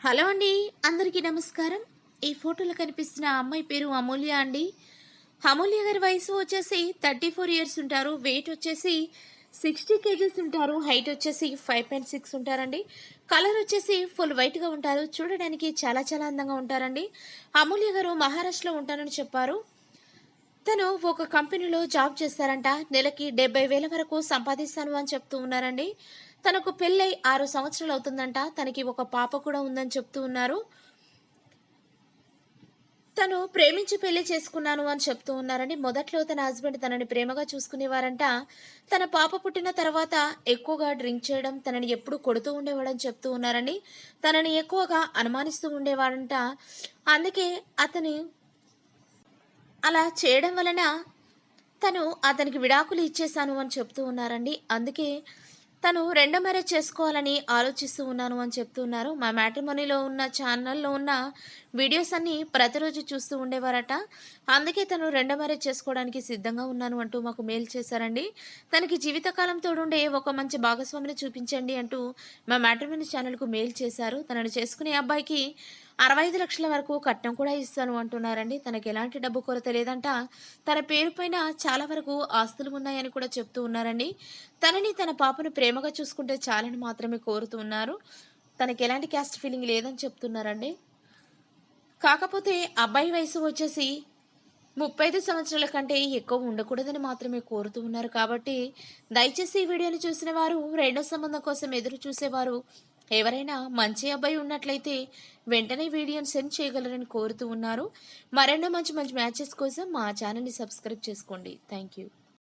Hello అండి, అందరికీ నమస్కారం. ఈ ఫోటోలో కనిపిస్తున్న అమ్మాయి పేరు అమూల్య అండి. అమూల్య గారి వయసు వచ్చేసి 34 ఇయర్స్ ఉంటారు. వెయిట్ వచ్చేసి 60 కేజీస్ ఉంటారు. హైట్ వచ్చేసి 5.6 ఉంటారండి. కలర్ వచ్చేసి ఫుల్ వైట్గా ఉంటారు. చూడడానికి చాలా చాలా అందంగా ఉంటారండి. అమూల్య గారు మహారాష్ట్రలో ఉంటారని చెప్పారు. తను ఒక కంపెనీలో జాబ్ చేస్తారంట. నెలకి 70,000 వరకు సంపాదిస్తాను అని చెప్తూ ఉన్నారండి. తనకు పెళ్ళై 6 సంవత్సరాలు అవుతుందంట. తనకి ఒక పాప కూడా ఉందని చెప్తూ ఉన్నారు. తను ప్రేమించి పెళ్లి చేసుకున్నాను అని చెప్తూ ఉన్నారండి. మొదట్లో తన హస్బెండ్ తనని ప్రేమగా చూసుకునేవారంట. తన పాప పుట్టిన తర్వాత ఎక్కువగా డ్రింక్ చేయడం, తనని ఎప్పుడు కొడుతూ ఉండేవాడని చెప్తూ ఉన్నారండి. తనని ఎక్కువగా అనుమానిస్తూ ఉండేవాడంట. అందుకే అతని అలా చేయడం వలన తను అతనికి విడాకులు ఇచ్చేశాను అని చెప్తూ ఉన్నారండి. అందుకే తను రెండో మ్యారేజ్ చేసుకోవాలని ఆలోచిస్తూ ఉన్నాను అని చెప్తూ ఉన్నారు. మా మ్యాట్రిమోనీలో ఉన్న ఛానల్లో ఉన్న వీడియోస్ అన్నీ ప్రతిరోజు చూస్తూ ఉండేవారట. అందుకే తను రెండో మ్యారేజ్ చేసుకోవడానికి సిద్ధంగా ఉన్నాను అంటూ మాకు మెయిల్ చేశారండి. తనకి జీవితకాలం తోడుండే ఒక మంచి భాగస్వామిని చూపించండి అంటూ మా మ్యాట్రిమోనీ ఛానల్కు మెయిల్ చేశారు. తనని చేసుకునే అబ్బాయికి 65 లక్షల వరకు కట్నం కూడా ఇస్తాను అంటున్నారండి. తనకి ఎలాంటి డబ్బు కొరత లేదంట. తన పేరు పైన చాలా వరకు ఆస్తులు ఉన్నాయని కూడా చెప్తూ ఉన్నారండి. తనని తన పాపను ప్రేమగా చూసుకుంటే చాలని మాత్రమే కోరుతూ ఉన్నారు. తనకి ఎలాంటి క్యాస్ట్ ఫీలింగ్ లేదని చెప్తున్నారండి. కాకపోతే అబ్బాయి వయసు వచ్చేసి 35 సంవత్సరాల కంటే ఎక్కువ ఉండకూడదని మాత్రమే కోరుతూ ఉన్నారు. కాబట్టి దయచేసి ఈ వీడియోని చూసిన వారు, రెండో సంబంధం కోసం ఎదురు చూసేవారు ఎవరైనా మంచి అబ్బాయి ఉన్నట్లయితే వెంటనే వీడియోని సెండ్ చేయగలరని కోరుతూ ఉన్నారు. మరెన్నో మంచి మంచి మ్యాచెస్ కోసం మా ఛానల్ని సబ్స్క్రైబ్ చేసుకోండి. Thank you.